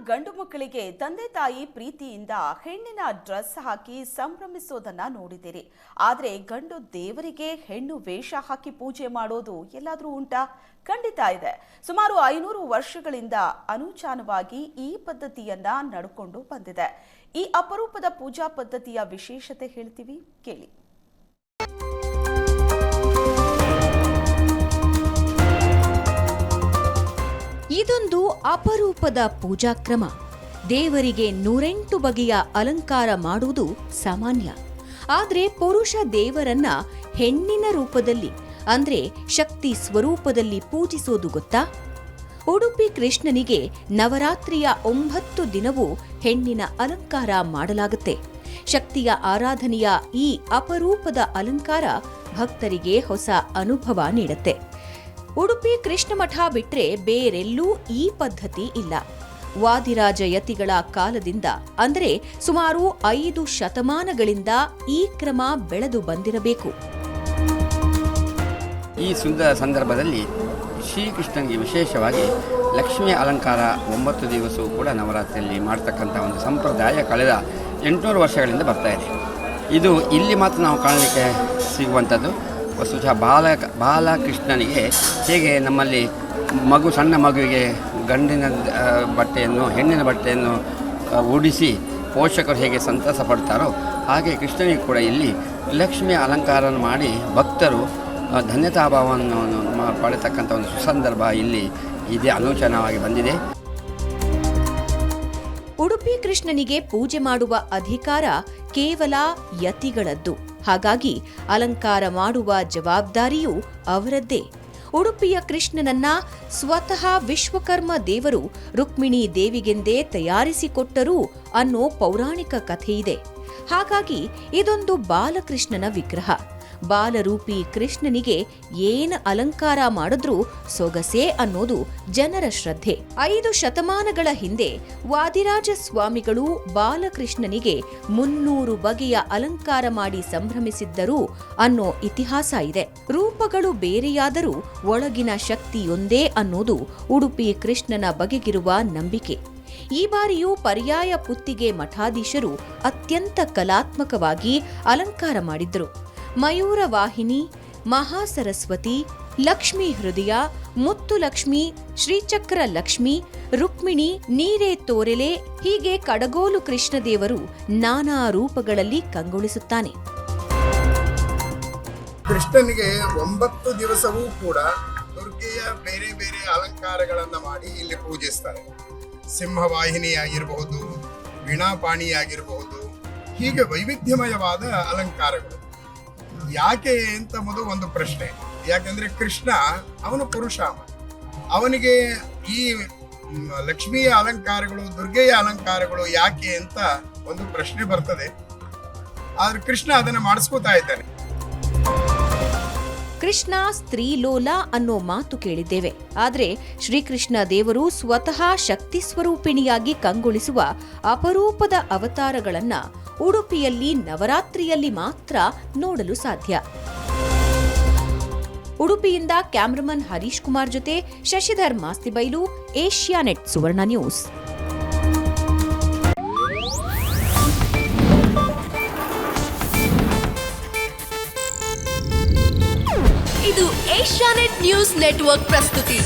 ಗಂಡು ಮಕ್ಕಳಿಗೆ ತಂದೆ ತಾಯಿ ಪ್ರೀತಿಯಿಂದ ಹೆಣ್ಣಿನ ಡ್ರೆಸ್ ಹಾಕಿ ಸಂಭ್ರಮಿಸೋದನ್ನ ನೋಡಿದಿರಿ. ಆದರೆ ಗಂಡು ದೇವರಿಗೆ ಹೆಣ್ಣು ವೇಷ ಹಾಕಿ ಪೂಜೆ ಮಾಡೋದು ಎಲ್ಲಾದರೂ ಉಂಟಾ? ಖಂಡಿತ ಇದೆ. ಸುಮಾರು 500 ವರ್ಷಗಳಿಂದ ಅನುಚಾನವಾಗಿ ಈ ಪದ್ಧತಿಯನ್ನ ನಡ್ಕೊಂಡು ಬಂದಿದೆ. ಈ ಅಪರೂಪದ ಪೂಜಾ ಪದ್ಧತಿಯ ವಿಶೇಷತೆ ಹೇಳ್ತೀವಿ, ಕೇಳಿ. ಇದೊಂದು ಅಪರೂಪದ ಪೂಜಾ ಕ್ರಮ. ದೇವರಿಗೆ 108 ಬಗೆಯ ಅಲಂಕಾರ ಮಾಡುವುದು ಸಾಮಾನ್ಯ. ಆದರೆ ಪುರುಷ ದೇವರನ್ನ ಹೆಣ್ಣಿನ ರೂಪದಲ್ಲಿ ಅಂದ್ರೆ ಶಕ್ತಿ ಸ್ವರೂಪದಲ್ಲಿ ಪೂಜಿಸೋದು ಗೊತ್ತಾ? ಉಡುಪಿ ಕೃಷ್ಣನಿಗೆ ನವರಾತ್ರಿಯ 9 ದಿನವೂ ಹೆಣ್ಣಿನ ಅಲಂಕಾರ ಮಾಡಲಾಗುತ್ತೆ. ಶಕ್ತಿಯ ಆರಾಧನೆಯ ಈ ಅಪರೂಪದ ಅಲಂಕಾರ ಭಕ್ತರಿಗೆ ಹೊಸ ಅನುಭವ ನೀಡುತ್ತೆ. ಉಡುಪಿ ಕೃಷ್ಣಮಠ ಬಿಟ್ರೆ ಬೇರೆಲ್ಲೂ ಈ ಪದ್ಧತಿ ಇಲ್ಲ. ವಾದಿರಾಜ ಯತಿಗಳ ಕಾಲದಿಂದ ಅಂದರೆ ಸುಮಾರು 5 ಶತಮಾನಗಳಿಂದ ಈ ಕ್ರಮ ಬೆಳೆದು ಬಂದಿರಬೇಕು. ಈ ಸುಂದರ ಸಂದರ್ಭದಲ್ಲಿ ಶ್ರೀಕೃಷ್ಣನಿಗೆ ವಿಶೇಷವಾಗಿ ಲಕ್ಷ್ಮೀ ಅಲಂಕಾರ 9 ದಿವಸವೂ ಕೂಡ ನವರಾತ್ರಿಯಲ್ಲಿ ಮಾಡ್ತಕ್ಕಂಥ ಒಂದು ಸಂಪ್ರದಾಯ ಕಳೆದ 800 ವರ್ಷಗಳಿಂದ ಬರ್ತಾ ಇದೆ. ಇದು ಇಲ್ಲಿ ಮಾತ್ರ ನಾವು ಕಾಣಲಿಕ್ಕೆ ಸಿಗುವಂಥದ್ದು. ವಸ್ತುತಃ ಬಾಲಕೃಷ್ಣನಿಗೆ ಹೇಗೆ ನಮ್ಮಲ್ಲಿ ಸಣ್ಣ ಮಗುವಿಗೆ ಗಂಡಿನ ಬಟ್ಟೆಯನ್ನು ಹೆಣ್ಣಿನ ಬಟ್ಟೆಯನ್ನು ಉಡಿಸಿ ಪೋಷಕರು ಹೇಗೆ ಸಂತಸ ಪಡ್ತಾರೋ ಹಾಗೆ ಕೃಷ್ಣನಿಗೆ ಕೂಡ ಇಲ್ಲಿ ಲಕ್ಷ್ಮಿ ಅಲಂಕಾರ ಮಾಡಿ ಭಕ್ತರು ಧನ್ಯತಾಭಾವವನ್ನು ಪಡೆತಕ್ಕಂಥ ಒಂದು ಸುಸಂದರ್ಭ ಇಲ್ಲಿ ಇದೇ ಅಲೋಚನವಾಗಿ ಬಂದಿದೆ. ಉಡುಪಿ ಕೃಷ್ಣನಿಗೆ ಪೂಜೆ ಮಾಡುವ ಅಧಿಕಾರ ಕೇವಲ ಯತಿಗಳದ್ದು. ಹಾಗಾಗಿ ಅಲಂಕಾರ ಮಾಡುವ ಜವಾಬ್ದಾರಿಯೂ ಅವರದ್ದೇ. ಉಡುಪಿಯ ಕೃಷ್ಣನನ್ನ ಸ್ವತಃ ವಿಶ್ವಕರ್ಮ ದೇವರು ರುಕ್ಮಿಣಿ ದೇವಿಗೆಂದೇ ತಯಾರಿಸಿಕೊಟ್ಟರು ಅನ್ನೋ ಪೌರಾಣಿಕ ಕಥೆಯಿದೆ. ಹಾಗಾಗಿ ಇದೊಂದು ಬಾಲಕೃಷ್ಣನ ವಿಗ್ರಹ. ಬಾಲರೂಪಿ ಕೃಷ್ಣನಿಗೆ ಏನು ಅಲಂಕಾರ ಮಾಡಿದ್ರೂ ಸೊಗಸೆ ಅನ್ನೋದು ಜನರ ಶ್ರದ್ಧೆ. 5 ಶತಮಾನಗಳ ಹಿಂದೆ ವಾದಿರಾಜ ಸ್ವಾಮಿಗಳು ಬಾಲಕೃಷ್ಣನಿಗೆ 300 ಬಗೆಯ ಅಲಂಕಾರ ಮಾಡಿ ಸಂಭ್ರಮಿಸಿದ್ದರು ಅನ್ನೋ ಇತಿಹಾಸ ಇದೆ. ರೂಪಗಳು ಬೇರೆಯಾದರೂ ಒಳಗಿನ ಶಕ್ತಿಯೊಂದೇ ಅನ್ನೋದು ಉಡುಪಿ ಕೃಷ್ಣನ ಬಗೆಗಿರುವ ನಂಬಿಕೆ. ಈ ಬಾರಿಯೂ ಪರ್ಯಾಯ ಪುತ್ತಿಗೆ ಮಠಾಧೀಶರು ಅತ್ಯಂತ ಕಲಾತ್ಮಕವಾಗಿ ಅಲಂಕಾರ ಮಾಡಿದ್ರು. ಮಯೂರ ವಾಹಿನಿ, ಮಹಾಸರಸ್ವತಿ, ಲಕ್ಷ್ಮೀ ಹೃದಯ, ಮುತ್ತು ಲಕ್ಷ್ಮಿ, ಶ್ರೀಚಕ್ರ ಲಕ್ಷ್ಮಿ, ರುಕ್ಮಿಣಿ, ನೀರೇ ತೋರೆಲೆ ಹೀಗೆ ಕಡಗೋಲು ಕೃಷ್ಣದೇವರು ನಾನಾ ರೂಪಗಳಲ್ಲಿ ಕಂಗೊಳಿಸುತ್ತಾನೆ. ಕೃಷ್ಣನಿಗೆ 9 ದಿವಸವೂ ಕೂಡ ದುರ್ಗೆಯ ಬೇರೆ ಬೇರೆ ಅಲಂಕಾರಗಳನ್ನ ಮಾಡಿ ಇಲ್ಲಿ ಪೂಜಿಸ್ತಾರೆ. ಸಿಂಹವಾಹಿನಿಯಾಗಿರಬಹುದು, ವೀಣಾಪಾಣಿಯಾಗಿರಬಹುದು, ಹೀಗೆ ವೈವಿಧ್ಯಮಯವಾದ ಅಲಂಕಾರಗಳು. ಯಾಕೆ ಅಂತ ಒಂದು ಪ್ರಶ್ನೆ. ಯಾಕಂದ್ರೆ ಕೃಷ್ಣ ಅವನು ಪುರುಷ, ಅವನಿಗೆ ಈ ಲಕ್ಷ್ಮಿಯ ಅಲಂಕಾರಗಳು, ದುರ್ಗೆಯ ಅಲಂಕಾರಗಳು ಯಾಕೆ ಅಂತ ಒಂದು ಪ್ರಶ್ನೆ ಬರ್ತದೆ. ಆದ್ರೆ ಕೃಷ್ಣ ಅದನ್ನ ಮಾಡಿಸ್ಕೋತಾ ಇದ್ದಾನೆ. ಕೃಷ್ಣ ಸ್ತ್ರೀಲೋಲ ಅನ್ನೋ ಮಾತು ಕೇಳಿದ್ದೇವೆ. ಆದ್ರೆ ಶ್ರೀಕೃಷ್ಣ ದೇವರು ಸ್ವತಃ ಶಕ್ತಿ ಸ್ವರೂಪಿಣಿಯಾಗಿ ಕಂಗೊಳಿಸುವ ಅಪರೂಪದ ಅವತಾರಗಳನ್ನ ಉಡುಪಿಯಲ್ಲಿ ನವರಾತ್ರಿಯಲ್ಲಿ ಮಾತ್ರ ನೋಡಲು ಸಾಧ್ಯ. ಉಡುಪಿಯಿಂದ ಕ್ಯಾಮರಾಮನ್ ಹರೀಶ್ ಕುಮಾರ್ ಜೊತೆ ಶಶಿಧರ್ ಮಾಸ್ತಿಬೈಲು, ಏಷ್ಯಾನೆಟ್ ಸುವರ್ಣ ನ್ಯೂಸ್. ಇದು ಏಷ್ಯಾನೆಟ್ ನ್ಯೂಸ್ ನೆಟ್ವರ್ಕ್ ಪ್ರಸ್ತುತಿ.